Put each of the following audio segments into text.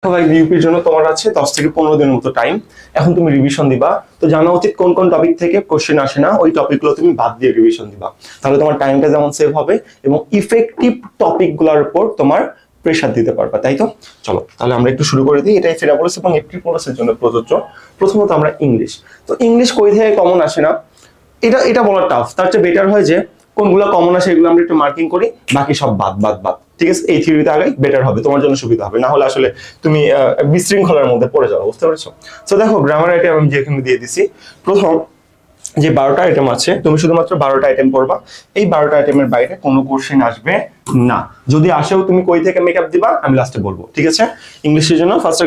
ভাই ইউপির জন্য তোমার আছে 10 থেকে 15 দিনের মতো টাইম। এখন তুমি রিভিশন দিবা। তো জানা উচিত কোন কোন টপিক থেকে কোশ্চেন আসে না, ওই টপিকগুলো তুমি বাদ দিয়ে রিভিশন দিবা। তাহলে তোমার টাইমটা যেমন সেভ হবে এবং ইফেক্টিভ টপিকগুলোর উপর তোমার প্রেসার দিতে পারবা, তাই তো? চলো তাহলে আমরা একটু শুরু করে দিই। এটা এফএডব্লিউএস এবং এফটিপলিএস জন্য প্রযোজ্য। প্রথমত আমরা ইংলিশ। তো ইংলিশ কই থেকে কমন আসে না এটা এটা বলা টাফ। তার চেয়ে বেটার হয় যে কোনগুলো কমন আসে এগুলো আমরা একটু মার্কিং করি, বাকি সব বাদ বাদ বাদ। ঠিক আছে, এই থিওরিতে আগে বেটার হবে, তোমার জন্য সুবিধা হবে। না হলে আসলে তুমি বিশৃঙ্খলার মধ্যে পড়ে যাবে, বুঝতে পেরেছো? তো দেখো গ্রামার আইটেম আমি যেখানে দিয়ে দিছি, প্রথম যে 12টা আইটেম আছে তুমি শুধুমাত্র 12টা আইটেম পড়বা। এই 12টা আইটেমের বাইরে কোনো কোশ্চেন আসবে না। যদি আসেও তুমি কই থেকে মেকআপ দিবা আমি লাস্টে বলবো, ঠিক আছে? ইংলিশের জন্য ফার্স্টে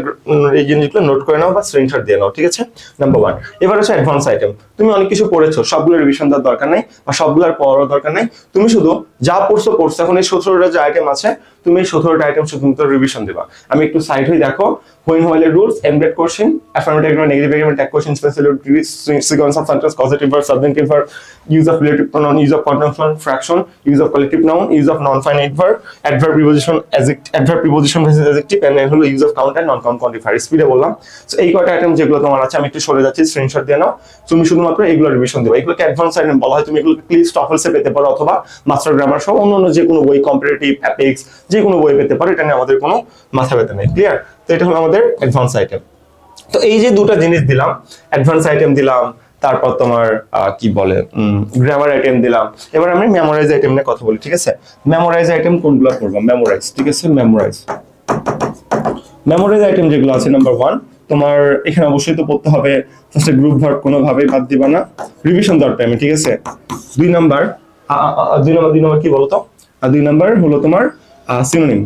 এই জিনিসগুলো নোট করে নাও বা স্ক্রিনশট দিয়ে নাও, ঠিক আছে? নাম্বার 1। এবার হচ্ছে অ্যাডভান্স আইটেম। তুমি অনেক কিছু পড়েছো, সবগুলো রিভিশন দেওয়ার দরকার নেই বা সবগুলোর পড়ার দরকার নেই। তুমি শুধু যা পড়ছো। এখন এই 17টা যে আইটেম আছে তুমি এই 17টা আইটেম শুধুমাত্র রিভিশন দিবা। আমি একটু সাইড হয়ে দেখো, when while rules, embedded question, affirmative and negative argument, tag question, special sequence of sentence, causative verb, subjunctive verb, use of relative pronoun, use of conjunction, fraction, use of collective noun, use of non-finite verb, adverb preposition, adverb preposition versus adjective, and then হলো use of count and non-count quantifier। স্পিডে বললাম। So এই কয়টা item যেগুলো তোমার আছে আমি একটু সরে যাচ্ছি, স্ক্রিনশট দিয়ে নাও। তুমি শুধুমাত্র এগুলো রিভিশন দিবা। এগুলোকে অ্যাডভান্স আইটেম বলা হয়। তুমি এগুলো ক্লিক স্টফেলসে পেতে পারো অথবা মাস্টার গ্রামার সহ অন্য যে কোনো বই, কম্পারেটিভ, অ্যাপেক্স, যে কোনো বই পেতে পারো। এটা নিয়ে আমাদের কোনো মাথা ব্যথা নেই। ক্লিয়ার? তো এটা হলো আমাদের অ্যাডভান্স আইটেম। তো এই যে দুটো জিনিস দিলাম, অ্যাডভান্স আইটেম দিলাম, তারপর তোমার কি বলে গ্রামার আইটেম দিলাম। এবার আমি মেমোরাইজ আইটেম নিয়ে কথা বলি, ঠিক আছে? মেমোরাইজ আইটেম কোনগুলো করবো? মেমোরাইজ, ঠিক আছে? মেমোরাইজ আইটেম যেগুলো আছে, নাম্বার 1 তোমার এখানে অবশ্যই তো পড়তে হবে ফার্স্টে গ্রুপ ভার্ব, কোনোভাবেই বাদ দিবা না রিভিশন দেওয়ার টাইমে, ঠিক আছে? 2 নাম্বার কি বলতো? 2 নাম্বার হলো তোমার সিনোনিম।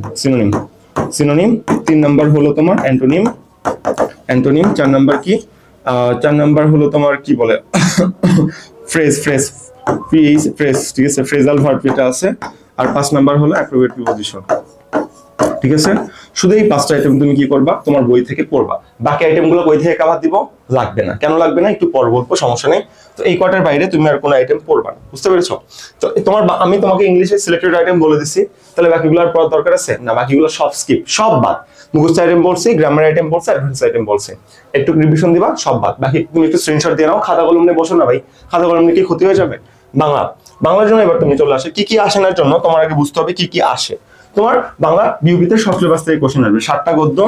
3 নাম্বার হলো তোমার অ্যান্টোনিম। 4 নাম্বার কি? 4 নাম্বার হলো তোমার কি বলে ফ্রেজ, ঠিক আছে? ফ্রেজাল ভার্ব যেটা আছে। আর 5 নাম্বার হলো অ্যাপ্রোপ্রিয়েট প্রিপোজিশন, ঠিক আছে? শুধু এই 5টা আইটেম তুমি কি করবা? তোমার বই থেকে পড়বা। বাকি আইটেমগুলো বই থেকে কভার দিব? লাগবে না। কেন লাগবে না? একটু পর বলবো, সমস্যা নেই। তো এই কটার বাইরে তুমি আর কোনো আইটেম পড়বা না, বুঝতে পেরেছো? তো আমি তোমাকে ইংলিশে সিলেক্টেড আইটেম বলে দিছি, তাহলে বাকিগুলো আর পড়ার দরকার আছে না? বাকিগুলো সব স্কিপ, সব বাদ। মুখস্থ আইটেম বলছি, গ্রামার আইটেম বলছি, অ্যাডভান্স আইটেম বলছি, একটু রিভিশন দিবা, সব বাদ। বাকি তুমি একটু স্ক্রিনশট দিয়ে নাও, খাতা কলম নিয়ে বসো না ভাই। খাতা কলম নিয়ে কি ক্ষতি হয়ে যাবে? বাংলার জন্য এবার তুমি চলে আসে। কি আসে না জন্য তোমার আগে বুঝতে হবে কি আসে। তোমার বাংলা বিউপিতে সব সিলেবাস থেকে কোশ্চেন আসবে। 7টা গদ্য,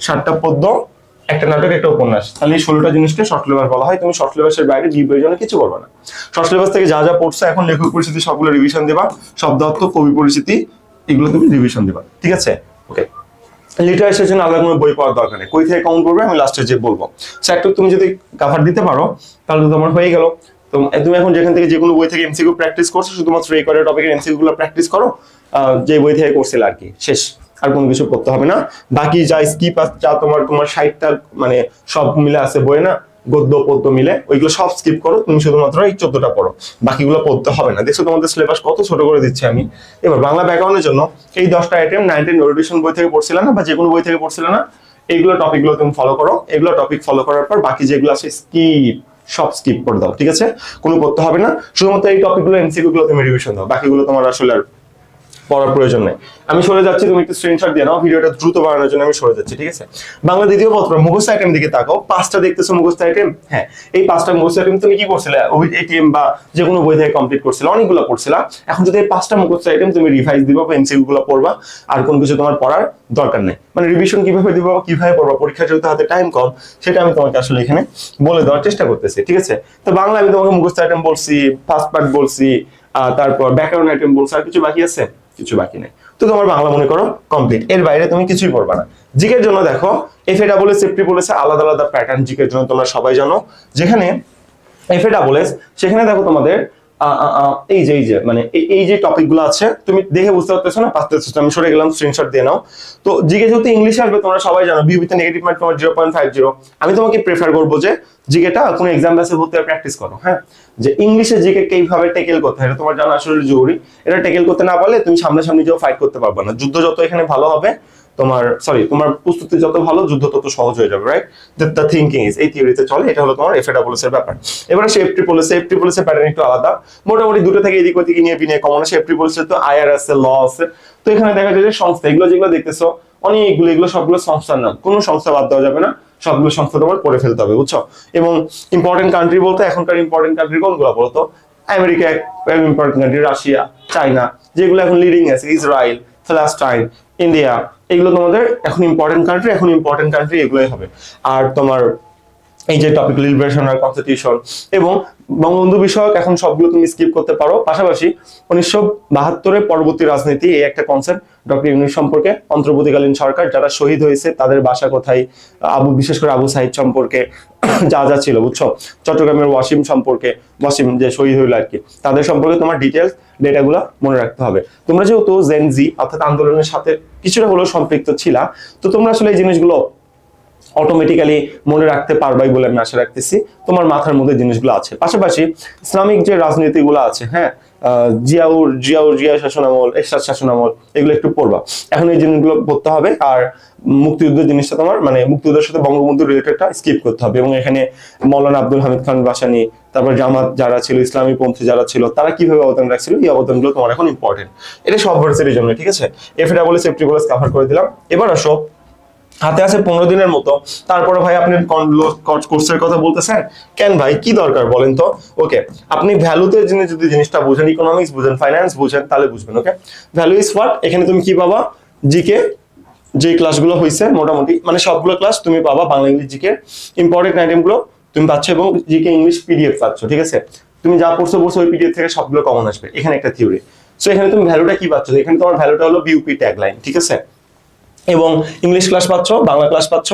7টা পদ্য, একটা নাটক, একটা উপন্যাস। তাহলে এই 16টা জিনিসকে শর্ট সিলেবাস বলা হয়। তুমি শর্ট সিলেবাসের বাইরে বিউপির জন্য কিছু করবে না। শর্ট সিলেবাস থেকে যা যা পড়ছো এখন, লেখক পরিচিতি সবগুলো রিভিশন দিবা, শব্দার্থ, কবি পরিচিতি, এগুলো তুমি রিভিশন দিবা, ঠিক আছে? ওকে। লিটারেচারের জন্য আলাদা কোনো বই পড়ার দরকার নেই। কই থেকে কাউন্ট করবে আমি লাস্টে যে বলবো। সেটা তুমি যদি কভার দিতে পারো তাহলে তোমার হয়ে গেল। তো তুমি এখন যেখান থেকে যে কোনো বই থেকে এমসিকিউ প্র্যাকটিস করছো, শুধুমাত্র এই কয়টা টপিকের এমসিকিউ গুলো প্র্যাকটিস করো, যে বই থেকে করছিলে আর কি, শেষ। আর কোনো কিছু করতে হবে না। বাকি যা স্কিপ যা তোমার 60টা মানে সব মিলে আছে বই না, গদ্য পদ্য মিলে, ওইগুলো সব স্কিপ করো। তুমি শুধুমাত্র এই 14টা পড়ো, বাকিগুলো পড়তে হবে না। দেখছো তোমাদের সিলেবাস কত ছোট করে দিচ্ছি আমি। এবার বাংলা ব্যাকরণের জন্য এই 10টা আইটেম 9th নোটিফিকেশন বই থেকে পড়ছিলে না বা যে কোনো বই থেকে পড়ছিলে না, এইগুলো টপিকগুলো তুমি ফলো করো। এগুলো টপিক ফলো করার পর বাকি যেগুলো আছে স্কিপ, সব স্কিপ করে দাও, ঠিক আছে? কোনো পড়তে হবে না। শুধুমাত্র এই টপিকগুলো এমসিকিউ গুলো তুমি রিভিশন দাও, বাকিগুলো তোমার আসলে আর পড়ার প্রয়োজন নেই। আমি সরে যাচ্ছি, তুমি একটু স্ক্রিনশট দিয়ে নাও। ভিডিওটা দ্রুত বানানোর জন্য আমি সরে যাচ্ছি, ঠিক আছে? বাংলা দ্বিতীয় পত্র মুখস্থ আইটেম দিকে তাকাও। 5টা দেখতেছো মুখস্থ আইটেম। হ্যাঁ, এই 5টা মুখস্থ আইটেম তুমি কি করছিলে? এটিএম বা যে কোনো বই থেকে কমপ্লিট করছিলে, অনেকগুলো করছিলা। এখন যদি এই 5টা মুখস্থ আইটেম তুমি রিভাইজ দিবা বা এমসিকিউ গুলো পড়বা, আর কোনো কিছু তোমার পড়ার দরকার নেই। মানে রিভিশন কিভাবে দিবা, কিভাবে পড়বা, পরীক্ষা যেহেতু হাতে টাইম কম, সেটা আমি তোমাকে আসলে এখানে বলে দেওয়ার চেষ্টা করতেছি, ঠিক আছে? তো বাংলা আমি তোমাকে মুখস্থ আইটেম বলছি, ফার্স্ট পার্ট বলছি, তারপর ব্যাকরণ আইটেম বলছি। আর কিছু বাকি আছে? কিছু বাকি নেই। তো তোমার বাংলা মনে করো কমপ্লিট। এর বাইরে তুমি কিছুই করবে না। জিকের জন্য দেখো এফএডব্লিউএস, এফটিপলিএস আলাদা আলাদা প্যাটার্ন জিকের জন্য তোমরা সবাই জানো। যেখানে এফএডব্লিউএস সেখানে দেখো তোমাদের এই যে মানে এই যে টপিকগুলো আছে তুমি দেখে বুঝতে পারতেছো না, পারতেছো। আমি সরে গেলাম, স্ক্রিনশট দিয়ে নাও। তো জিকে যেহেতু ইংলিশে আসবে তোমরা সবাই জানো, বিউপিতে নেগেটিভ মার্ক তোমার 0.50। আমি তোমাকে প্রেফার করবো যে জিকেটা কোনো এক্সাম বেসে ভর্তি প্র্যাকটিস করো। হ্যাঁ, যে ইংলিশে জিকে কিভাবে টেকেল করতে হয় এটা তোমার জানা আসলে জরুরি। এটা টেকেল করতে না পারলে তুমি সামনাসামনি যেও ফাইট করতে পারবে না। যুদ্ধ যত এখানে ভালো হবে, তোমার প্রস্তুতি যত ভালো, যুদ্ধ তত সহজ হয়ে যাবে, রাইট? দ্য থিংকিং ইজ, এই থিওরিতে চলে। এটা হলো তোমার এফএডব্লিউএস এর ব্যাপার। এবার আসে এফটিপলিএস এর প্যাটার্ন একটু আলাদা। মোটামুটি দুটো থেকে এদিক ওদিকে নিয়ে বিনিয়ে কমন আসে। এফটিপলিএস এর তো আইআর আছে, ল আছে। তো এখানে দেখা যায় যে সংস্থা, এগুলো যেগুলো দেখতেছো অনেকগুলো, এগুলো সবগুলো সংস্থার নাম, কোনো সংস্থা বাদ দেওয়া যাবে না, সবগুলো সংস্থা তোমার পড়ে ফেলতে হবে, বুঝছো? এবং ইম্পর্টেন্ট কান্ট্রি বলতে এখনকার ইম্পর্টেন্ট কান্ট্রি কোনগুলো বলতো? America important country, Russia, China, যেগুলো এখন লিডিং আছে, ইসরায়েল, ফিলিস্তিন, ইন্ডিয়া, এগুলো তোমাদের এখন ইম্পর্টেন্ট কান্ট্রি এগুলোই হবে। আর তোমার এই যে টপিক লিবারেশন আর কনস্টিটিউশন এবং বঙ্গবন্ধু বিষয়ক এখন সবগুলো তুমি স্কিপ করতে পারো। পাশাপাশি 1972-এর পরবর্তী রাজনীতি, এই একটা কনসেপ্ট ডক্টর ইউনূস সম্পর্কে, অন্তর্বর্তীকালীন সরকার, যারা শহীদ হয়েছে তাদের বাসা কোথায়, বিশেষ করে আবু সাইদ সম্পর্কে যা যা ছিল, বুঝছো? চট্টগ্রামের ওয়াসিম সম্পর্কে, ওয়াসিম যে শহীদ হইল আর কি, তাদের সম্পর্কে তোমার ডিটেলস ডেটাগুলো মনে রাখতে হবে। তোমরা যেহেতু জেন জি অর্থাৎ আন্দোলনের সাথে কিছুটা হলেও সম্পৃক্ত ছিলা, তো তোমরা আসলে এই জিনিসগুলো অটোমেটিক্যালি মনে রাখতে পারবাই বলে আমি আশা রাখতেছি, তোমার মাথার মধ্যে জিনিসগুলো আছে। পাশাপাশি ইসলামিক যে রাজনীতিগুলো আছে, হ্যাঁ, জিয়া শাসনামল, এরশাদ শাসনামল, এগুলো একটু পড়বা। এখন এই জিনিসগুলো পড়তে হবে। আর মুক্তিযুদ্ধ জিনিসটা তোমার মানে মুক্তিযুদ্ধের সাথে বঙ্গবন্ধু রিলেটেডটা স্কিপ করতে হবে। এবং এখানে মৌলানা আব্দুল হামিদ খান ভাসানী, তারপর জামাত যারা ছিল, ইসলামী পন্থী যারা ছিল, তারা কিভাবে অবদান রাখছিল, এই অবদানগুলো তোমার এখন ইম্পর্টেন্ট। এটা সব ভার্সিটির জন্য, ঠিক আছে? এফএডাবল সেফটি বলে কভার করে দিলাম। এবার আসো, হাতে আছে 15 দিনের মতো। তারপরে ভাই আপনি কোর্সের কথা বলতেছেন কেন ভাই, কি দরকার বলেন তো? ওকে, আপনি ভ্যালুতে যদি জিনিসটা বুঝেন, ইকোনমিক্স বুঝেন, ফাইন্যান্স বুঝেন, তাহলে বুঝবেন। ওকে, ভ্যালু ইজ হোয়াট, এখানে তুমি কি পাবা? জিকে যে ক্লাসগুলো হয়েছে মোটামুটি মানে সবগুলো ক্লাস তুমি পাবা। বাংলা ইংলিশ জিকে ইম্পর্টেন্ট আইটেমগুলো তুমি পাচ্ছ এবং জিকে ইংলিশ পিডিএফ পাচ্ছ, ঠিক আছে? তুমি যা পড়ছো ওই পিডিএফ থেকে সবগুলো কমন আসবে। এখানে একটা থিওরি। সো এখানে তুমি ভ্যালুটা কি পাচ্ছ? এখানে তোমার ভ্যালুটা হলো বিউপি ট্যাগলাইন, ঠিক আছে? এবং ইংলিশ ক্লাস পাচ্ছ, বাংলা ক্লাস পাচ্ছ,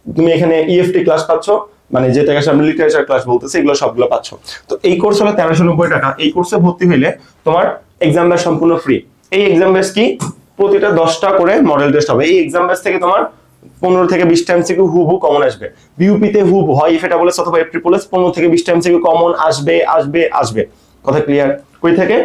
তুমি এখানে ইএফটি ক্লাস পাচ্ছ, মানে যেটাকে আমরা লিটারেচার ক্লাস বলতেছি, এগুলো সবগুলো পাচ্ছ। তো এই কোর্স হলো 1390 টাকা। এই কোর্সে ভর্তি হইলে তোমার এক্সাম ব্যাচ সম্পূর্ণ ফ্রি। এই এক্সাম ব্যাচ কি, প্রতিটা 10টা করে মডেল টেস্ট হবে। এই এক্সাম ব্যাচ থেকে তোমার 15 থেকে 20টা এমসিকিউ হুবহু কমন আসবে। বিউপিতে হুবহু হয় এফএডাবলএস অথবা এফট্রিপলএস, 15 থেকে 20টা এমসিকিউ কমন আসবে আসবে আসবে। কথা ক্লিয়ার? কই থেকে?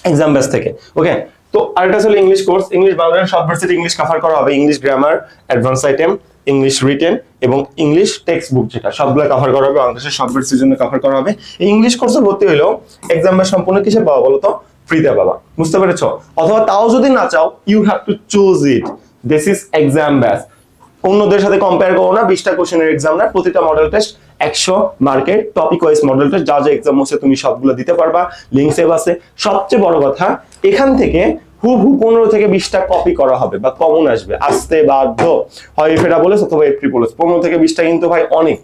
এক্সাম ব্যাচ থেকে। ওকে, তো আরেকটা ছিল ইংলিশ কোর্স। ইংলিশ বাংলার সব ভার্সিটি ইংলিশ কভার করা হবে। English grammar, advance item, English written এবং ইংলিশ টেক্সট বুক, যেটা সবগুলো কভার করা হবে। বাংলাদেশের সব ভার্সিটির জন্য কভার করা হবে। এই ইংলিশ কোর্সে ভর্তি হইলেও এক্সাম ব্যাচ সম্পূর্ণ কিসে পাওয়া বলো তো? ফ্রিতে পাবা। বুঝতে পেরেছো? অথবা তাও যদি না চাও, you have to choose it. This is exam batch. অন্যদের সাথে কম্পেয়ার করো না। 20টা কোশ্চেনের এক্সাম না, প্রতিটা মডেল টেস্ট 100 মার্কের টপিক ওয়াইজ মডেল টেস্ট, যা যা এক্সাম হচ্ছে তুমি সবগুলো দিতে পারবা। লিংক সেভ আছে। সবচেয়ে বড় কথা, এখান থেকে হুবহু 15 থেকে 20টা কপি করা হবে বা কমন আসবে, আসতে বাধ্য হয় এফএডাবলএস অথবা এফট্রিপলএস। 15 থেকে 20টা কিন্তু ভাই অনেক,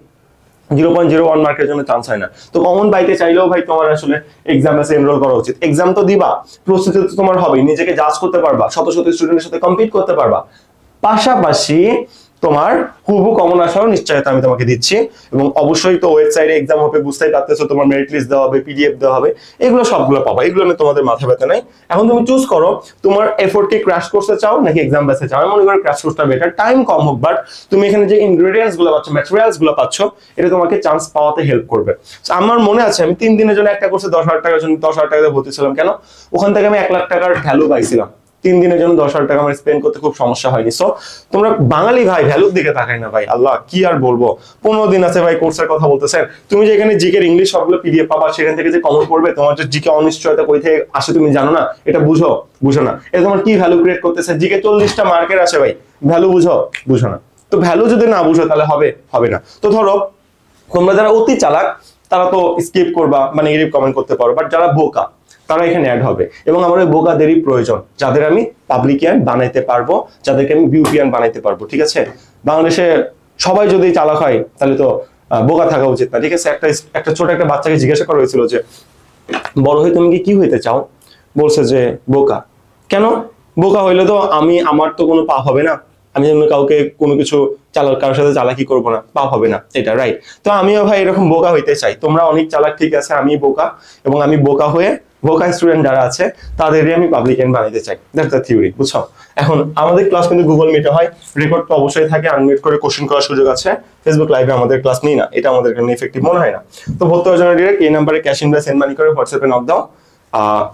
0.01 মার্কের জন্য চান্স হয় না। তো কমন পাইতে চাইলেও ভাই তোমার আসলে এক্সাম এসে এনরোল করা উচিত। এক্সাম তো দিবা, প্রস্তুতি তো তোমার হবে, নিজেকে জাজ করতে পারবা, শত শত স্টুডেন্টের সাথে কম্পিট করতে পারবা। পাশাপাশি তোমার হুবহু কমন আসারও নিশ্চয়তা আমি তোমাকে দিচ্ছি। এবং অবশ্যই তো ওয়েবসাইটে এক্সাম হবে, বুঝতেই পারতেছো, তোমার মেরিট লিস্ট দেওয়া হবে, পিডিএফ দেওয়া হবে, এগুলো সবগুলো পাবা। এগুলো নিয়ে তোমাদের মাথা ব্যথা নাই। এখন তুমি চুজ করো, তোমার এফোর্ট কি ক্র্যাশ কোর্সে চাও নাকি এক্সাম বেসে চাও। আমি মনে করি ক্র্যাশ কোর্সটা বেটার, টাইম কম হোক, বাট তুমি এখানে যে ইনগ্রেডিয়েন্টস গুলো পাচ্ছ, ম্যাটেরিয়ালস গুলো পাচ্ছ, এটা তোমাকে চান্স পাওয়াতে হেল্প করবে। আমার মনে আছে আমি 3 দিনের জন্য একটা কোর্সে 10,000 টাকার জন্য 10,000 টাকা দিয়ে ভর্তি ছিলাম। কেন? ওখান থেকে আমি 1 লাখ টাকার ভ্যালু পাইছিলাম। 3 দিনের জন্য 10,000 টাকা আমার স্পেন্ড করতে খুব সমস্যা হয়নি। সো তোমরা বাঙালি ভাই ভ্যালুর দিকে তাকাই না ভাই, আল্লাহ কি আর বলবো। 15 দিন আছে ভাই কোর্সের কথা বলতেছেন, তুমি যে এখানে জিকের ইংলিশ সবগুলো পিডিএফ পাবা, সেখান থেকে যে কমন পড়বে, তোমার যে জিকে অনিশ্চয়তা কই থেকে আসে তুমি জানো না, এটা বুঝো না। এটা তোমার কি ভ্যালু ক্রিয়েট করতেছে? জিকে 40টা মার্কের আছে ভাই, ভ্যালু বুঝো না। তো ভ্যালু যদি না বুঝো তাহলে হবে না। তো ধরো তোমরা যারা অতি চালাক তারা তো স্কিপ করবা বা নেগেটিভ কমেন্ট করতে পারো, বাট যারা বোকা তারা এখানে অ্যাড হবে। এবং আমার ওই বোকাদেরই প্রয়োজন, যাদের আমি পাবলিকিয়ান বানাইতে পারবো, যাদেরকে আমি বিউপিয়ান বানাইতে পারবো, ঠিক আছে? বাংলাদেশে সবাই যদি চালাক হয় তাহলে তো বোকা থাকা উচিত না, ঠিক আছে? একটা ছোট একটা বাচ্চাকে জিজ্ঞাসা করা হয়েছিল যে বড় হয়ে তুমি কি হইতে চাও? বলছে যে বোকা। কেন? বোকা হইলে তো আমার তো কোনো পাপ হবে না, আমি যেন কাউকে কোনো কিছু কারোর সাথে চালাকি করবো না, পাপ হবে না, এটা রাইট? তো আমিও ভাই এরকম বোকা হইতে চাই। তোমরা অনেক চালাক, ঠিক আছে, আমি বোকা, এবং আমি বোকা হয়ে বোকা স্টুডেন্ট যারা আছে তাদেরই আমি পাবলিকান বানাইতে চাই। দ্যাটস দ্য থিওরি, বুঝছো? এখন আমাদের ক্লাস কিন্তু গুগল মিটে হয়, রেকর্ড তো অবশ্যই থাকে, আনমিউট করে কোশ্চেন করার সুযোগ আছে। ফেসবুক লাইভে আমাদের ক্লাস নেই না, এটা আমাদের জন্য ইফেক্টিভ মনে হয় না। তো ভর্তি হওয়ার জন্য ডিরেক্ট এই নাম্বারে ক্যাশ ইনভয়েস সেন্ড মানি করে হোয়াটসঅ্যাপে নক দাও।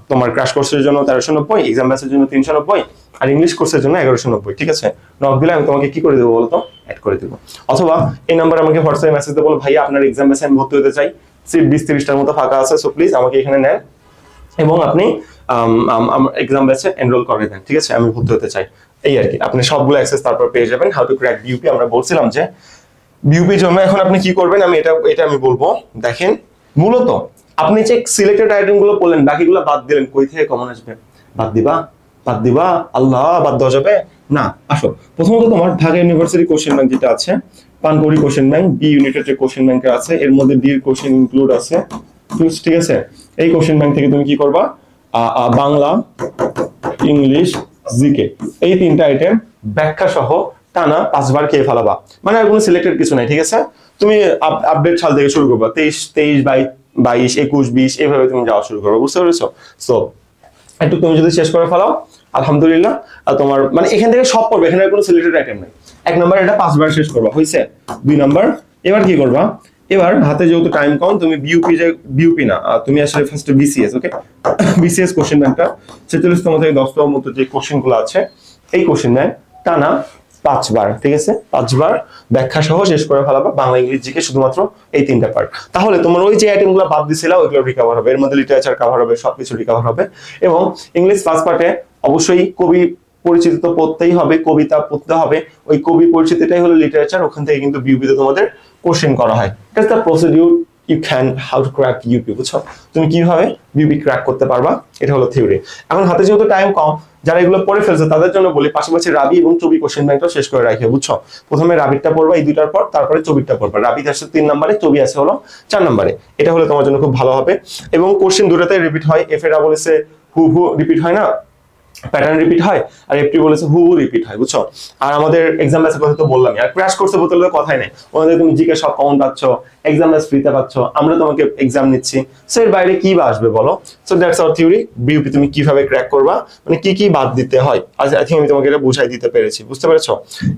তোমার ক্র্যাশ কোর্সের জন্য 1390, এক্সাম ব্যাচের জন্য 390, আর ইংলিশ কোর্সের জন্য 1190, ঠিক আছে? নক দিলে আমি তোমাকে কি করে দেবো বলতো? অ্যাড করে দেবো। অথবা এই নাম্বারে আমাকে হোয়াটসঅ্যাপে মেসেজ দিয়ে বলো, ভাইয়া আপনার এক্সাম ব্যাচে আমি ভর্তি হতে চাই, সিট 20-30টার মতো ফাঁকা আছে, সো প্লিজ আমাকে এখানে নেন এবং আপনি এক্সাম ব্যাচে এনরোল করে দেন, ঠিক আছে? আমি ভর্তি হতে চাই। এই আর কি, আপনি সবগুলো অ্যাক্সেস তারপর পেয়ে যাবেন। হাউ টু ক্র্যাক বিউপি আমরা বলছিলাম যে বিউপির জন্য এখন আপনি কি করবেন, আমি এটা আমি বলবো। দেখেন মূলত আপনি যে সিলেক্টেড আইটেম গুলো বললেন, বাকিগুলো বাদ দিলেন, কই থেকে কমন আসবে? বাদ দিবা আল্লাহ, বাদ দেওয়া যাবে না। আসো, প্রথমত তোমার ঢাকা ইউনিভার্সিটি কোশ্চেন ব্যাংক যেটা আছে, পানকৌড়ি কোশ্চেন ব্যাংক, বি ইউনিটের যে কোশ্চেন ব্যাংক আছে এর মধ্যে ডি এর কোশ্চেন ইনক্লুড আছে, ঠিক আছে? এই কোশ্চেন ব্যাংক থেকে তুমি কি করবা, বাংলা, ইংলিশ, জিকে, এই তিনটা আইটেম ব্যাখ্যা সহ টানা 5 বার খেয়ে ফেলাবা। মানে আর কোনো সিলেক্টেড কিছু নাই, ঠিক আছে? তুমি আপডেট সাল থেকে শুরু করবা, 23, 22, 21, 20 এইভাবে তুমি যাওয়া শুরু করবে, বুঝতে পেরেছো? সো একটু তুমি যদি শেষ করে ফেলাও আলহামদুলিল্লাহ, আর তোমার মানে এখান থেকে সব পড়বে, এখানে কোনো সিলেক্টেড আইটেম নাই। 1 নাম্বার এটা 5 বার শেষ করবা, হইছে? 2 নাম্বার এবার কি করবা, এবার হাতে যেহেতু টাইম কম, তুমি বিউপি না, তুমি আসলে ফার্স্ট বিসিএস, ওকে? বিসিএস কোশ্চেন ব্যাংকটা 46তম থেকে 10তম মতো যে কোশ্চেন গুলো আছে, এই কোশ্চেন ব্যাংক টানা 5 বার, ঠিক আছে? 5 বার ব্যাখ্যা সহ শেষ করে ফেলাবা, বাংলা, ইংলিশ, জিকে, শুধুমাত্র এই 3টা পার্ট। তাহলে তোমার ওই যে আইটেম গুলো বাদ দিছিলা ওইগুলো রিকভার হবে, এর মধ্যে লিটারেচার কভার হবে, সবকিছু রিকভার হবে। এবং ইংলিশ ফার্স্ট পার্টে অবশ্যই কবি পরিচিতি তো পড়তেই হবে, কবিতা পড়তে হবে, ওই কবি পরিচিতিটাই হলো লিটারেচার, ওখান থেকে কিন্তু বিউপিতে তোমাদের কোশ্চেন করা হয়। That's the procedure you can how to crack UP, বুঝছো? তুমি কিভাবে বিউপি ক্র্যাক করতে পারবা, এটা হলো থিওরি। এখন হাতে যেহেতু টাইম কম, যারা এগুলো পড়ে ফেলছে তাদের জন্য বলি পাশাপাশি রাবি এবং চবি কোশ্চেন ব্যাংকটা শেষ করে রাখে, বুঝছো? প্রথমে রাবিরটা পড়বা এই দুইটার পর, তারপরে চবিরটা পড়বা। রাবি আসছে 3 নম্বরে, চবি আছে হলো 4 নম্বরে। এটা হলে তোমার জন্য খুব ভালো হবে। এবং কোশ্চেন দুটাতে রিপিট হয়, এফ এ বলেছে হু রিপিট হয় না, প্যাটার্ন রিপিট হয়, আর এফটি বলেছে হু রিপিট হয়, বুঝছো? আর আমাদের এক্সাম ব্যাচের কথা তো বললামই, আর ক্র্যাশ কোর্সে বলতে হলে কথাই নাই, ওখানে তুমি জিকে সব কমন পাচ্ছ, এক্সাম ব্যাচ ফ্রিতে পাচ্ছ, আমরা তোমাকে এক্সাম নিচ্ছি, সো এর বাইরে কি বা আসবে বলো? So that's our theory. BUP তুমি কিভাবে ক্র্যাক করবা, মানে কি কি বাদ দিতে হয়, আই থিংক আমি তোমাকে এটা বুঝাই দিতে পেরেছি, বুঝতে পেরেছো?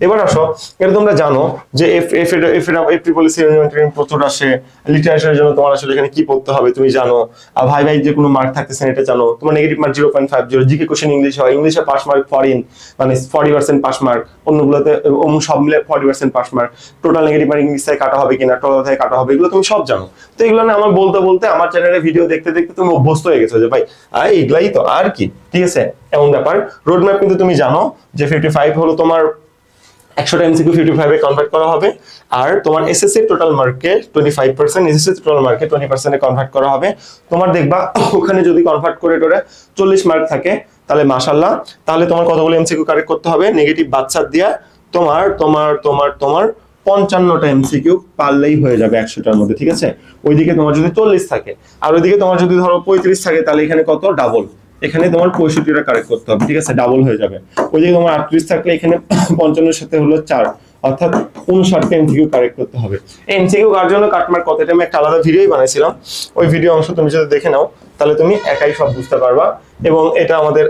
এবার আসো, এটা তোমরা জানো যে এফটি বলেছে প্রচুর আসে, লিটারেচারের জন্য তোমার আসলে এখানে কি পড়তে হবে তুমি জানো, আর ভাই যে কোনো মার্ক থাকতেছে এটা জানো, তোমার negative mark 0.50, GK question English হয়, ইংলিশে পাস মার্ক ফরেন মানে 40% পাস মার্ক, অন্যগুলোতে সব মিলে 40% pass mark, total negative mark English থেকে কাটা হবে কিনা, টোটাল থেকে কাটা হবে, এগুলো তুমি সব জানো। তো এগুলো না আমার বলতে বলতে আমার চ্যানেলে ভিডিও দেখতে দেখতে তুমি অভ্যস্ত হয়ে গেছো যে ভাই এগুলাই তো আর কি, ঠিক আছে? এমন ব্যাপার। রোড ম্যাপ কিন্তু তুমি জানো যে 55 হলো তোমার 100টা এমসিকিউ 55 এ কনভার্ট করা হবে, আর তোমার এসএসসি টোটাল মার্কে 25%, এসএসসি টোটাল মার্কে 20% এ কনভার্ট করা হবে। তোমার দেখবা ওখানে যদি কনভার্ট করে 40 মার্ক থাকে তাহলে মাশাআল্লাহ, তাহলে তোমার কতগুলো এমসিকিউ কারেক্ট করতে হবে, নেগেটিভ বাদ দিয়া তোমার তোমার তোমার তোমার 55টা এমসিকিউ পারলেই হয়ে যাবে 100টার মধ্যে, ঠিক আছে? ওইদিকে তোমার যদি 40 থাকে, আর ওইদিকে তোমার যদি ধরো 35 থাকে, তাহলে এখানে কত ডাবল, এখানে তোমার 65টা কারেক্ট করতে হবে, ঠিক আছে? ডাবল হয়ে যাবে। ওইদিকে তোমার 38 থাকলে এখানে 55 সাথে হলো 4, অর্থাৎ 59টা এমসিকিউ কারেক্ট করতে হবে। এই এমসিকিউ কার জন্য কাটমার্ক কত, এটা আমি একটা আলাদা ভিডিওই বানাইছিলাম, ওই ভিডিও অংশ তুমি যদি দেখে নাও তাহলে তুমি একাই সব বুঝতে পারবা। এবং এটা আমাদের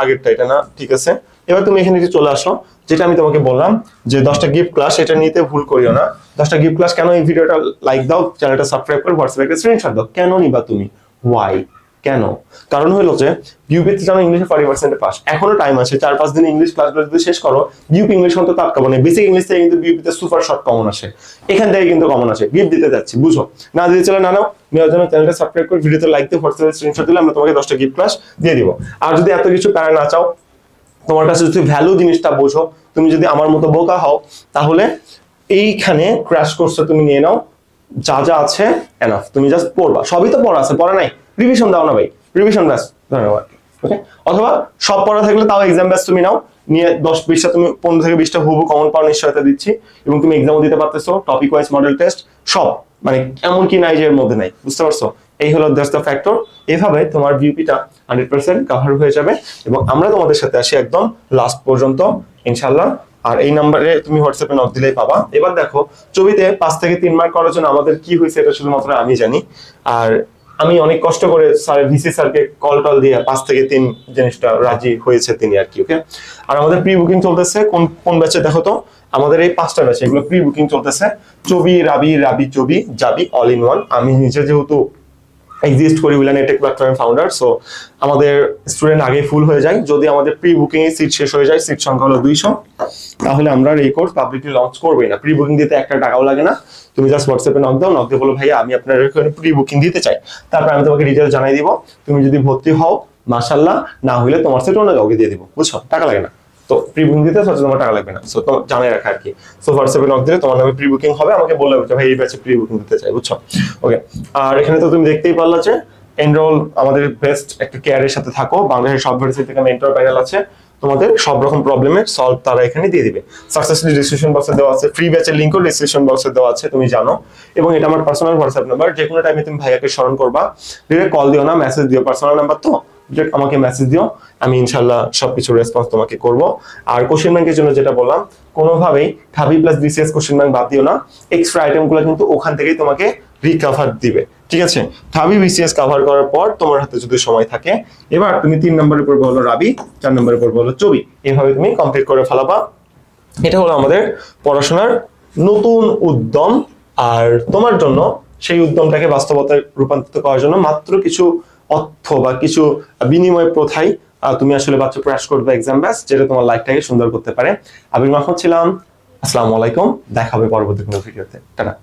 আগেরটা এটা না, ঠিক আছে? এবার তুমি এখানে চলে আসো, যেটা আমি তোমাকে বললাম যে 10টা গিফট ক্লাস, এটা নিতে ভুল করিও না। 10টা গিফট ক্লাস কেন, এই ভিডিওটা লাইক দাও, চ্যানেলটা সাবস্ক্রাইব করে হোয়াটসঅ্যাপে একটা স্ক্রিনশট দাও। কেন নিবা তুমি, ওয়াই, কেন? কারণ হলো যে বিউপিতে জানো ইংলিশে 40% পাস, এখনো টাইম আছে, 4-5 দিন ইংলিশ ক্লাসগুলো যদি শেষ করো, বিউপি ইংলিশ অন্তত আটকাবো না। বেসিক ইংলিশ থেকে কিন্তু বিউপিতে সুপার শর্ট কমন আসে, এখান থেকে কিন্তু কমন আসে। গিফট দিতে যাচ্ছি, বুঝো? না দিতে চলে না নাও, নেওয়ার জন্য চ্যানেলটা সাবস্ক্রাইব করে ভিডিওতে লাইক দিয়ে হোয়াটসঅ্যাপে স্ক্রিনশট দিলে আমরা তোমাকে 10টা গিফট ক্লাস দিয়ে দিব। আর যদি এত কিছু প্যারা না চাও, তোমার কাছে যদি ভ্যালু জিনিসটা বোঝো, তুমি যদি আমার মতো বোকা হও, তাহলে এইখানে ক্র্যাশ কোর্সটা তুমি নিয়ে নাও, যা যা আছে এনাফ, তুমি জাস্ট পড়বা, সবই তো পড়া আছে, পড়া নাই রিভিশন দাও না ভাই, রিভিশন ব্যাস, ধন্যবাদ। ওকে, অথবা সব পড়া থাকলে তাও এক্সাম ব্যাস তুমি নাও, নিয়ে 10-20টা তুমি 15 থেকে 20টা হুবহু কমন পাওয়ার নিশ্চয়তা দিচ্ছি, এবং তুমি এক্সামও দিতে পারতেছো, টপিক ওয়াইজ মডেল টেস্ট সব, মানে এমন কি নাই যে এর মধ্যে নাই, বুঝতে পারছো? এই হলো দ্যাটস দ্য ফ্যাক্টর। এভাবে তোমার বিউপিটা 100% কভার হয়ে যাবে, এবং আমরা তোমাদের সাথে আসি একদম লাস্ট পর্যন্ত ইনশাআল্লাহ। আর এই নাম্বারে তুমি হোয়াটসঅ্যাপে নক দিলেই পাবা। এবার দেখো, ছবিতে 5 থেকে 3 মার্ক করার জন্য আমাদের কি হয়েছে এটা শুধুমাত্র আমি জানি, আর আমি অনেক কষ্ট করে ভিসি স্যারকে কল দিয়ে 5 থেকে 3 জিনিসটা রাজি হয়েছে তিনি আর কি। ওকে, আর আমাদের প্রি বুকিং চলতেছে কোন ব্যাচে দেখো তো, আমাদের এই 5টা ব্যাচে এগুলো প্রি বুকিং চলতেছে, চবি, রাবি চবি যাবি অল ইন ওয়ান। আমি নিজে যেহেতু এক্সিস্ট করি উইলান এটেক প্ল্যাটফর্মের ফাউন্ডার, সো আমাদের স্টুডেন্ট আগে ফুল হয়ে যায়। যদি আমাদের প্রি বুকিং এ সিট শেষ হয়ে যায়, সিট সংখ্যা হলো 200, তাহলে আমরা এই কোর্স পাবলিকলি লঞ্চ করবোই না। প্রি বুকিং দিতে 1 টাকাও লাগে না, তুমি জাস্ট হোয়াটসঅ্যাপে নক দাও, নক দিয়ে বলো ভাইয়া আমি আপনার এখানে প্রি বুকিং দিতে চাই, তারপর আমি তোমাকে ডিটেইলস জানাই দিব। তুমি যদি ভর্তি হও মাশাআল্লাহ, না হলে তোমার সেট অন্য কাউকে দিয়ে দিব, বুঝছো? টাকা লাগে না। তো প্রি বুকিং দিতে হচ্ছে তোমার টাকা লাগবে না, সো তোমার জানাই রাখা আর কি। সো হোয়াটসঅ্যাপে নক দিলে তোমার নামে প্রি বুকিং হবে, আমাকে বলে যে ভাই এই ব্যাচে প্রি বুকিং দিতে চাই, বুঝছো? ওকে, আর এখানে তো তুমি দেখতেই পারলা যে এনরোল আমাদের বেস্ট একটা কেয়ারের সাথে থাকো, বাংলাদেশের সব ভার্সিটি থেকে মেন্টর প্যানেল আছে, তোমাদের সব রকম প্রবলেমের সলভ তারা এখানে দিয়ে দিবে। সাকসেসফুলি ডিসক্রিপশন বক্সে দেওয়া আছে, ফ্রি ব্যাচের লিংকও ডিসক্রিপশন বক্সে দেওয়া আছে, তুমি জানো। এবং এটা আমার পার্সোনাল হোয়াটসঅ্যাপ নাম্বার, যে কোনো টাইমে তুমি ভাইয়াকে স্মরণ করবা, ডিরেক্ট কল দিও না, মেসেজ দিও, পার্সোনাল নাম্বার তো, ডিরেক্ট আমাকে মেসেজ দিও, আমি ইনশাল্লাহ সবকিছু রেসপন্স তোমাকে করব। আর কোশ্চেন ব্যাংকের জন্য যেটা বললাম, কোনোভাবেই ঢাবি প্লাস বিসিএস কোশ্চেন ব্যাংক বাদ দিও না, এক্সট্রা আইটেমগুলো কিন্তু ওখান থেকেই তোমাকে রিকভার দিবে, ঠিক আছে? ঢাবি বিসিএস কভার করার পর তোমার হাতে যদি সময় থাকে, এবার তুমি 3 নম্বরের উপর বলো রাবি, 4 নম্বরের উপর বলো চবি, এভাবে তুমি কমপ্লিট করে ফেলাবা। এটা হলো আমাদের পড়াশোনার নতুন উদ্যম। আর তোমার জন্য সেই উদ্যমটাকে বাস্তবতায় রূপান্তরিত করার জন্য মাত্র কিছু অর্থ বা কিছু বিনিময় প্রথায় তুমি আসলে বাচ্চা প্রয়াস করবে এক্সাম ব্যাস, যেটা তোমার লাইফটাকে সুন্দর করতে পারে। আবির মাহমুদ ছিলাম, আসসালামু আলাইকুম, দেখা হবে পরবর্তী কোনো ভিডিওতে, টাটা।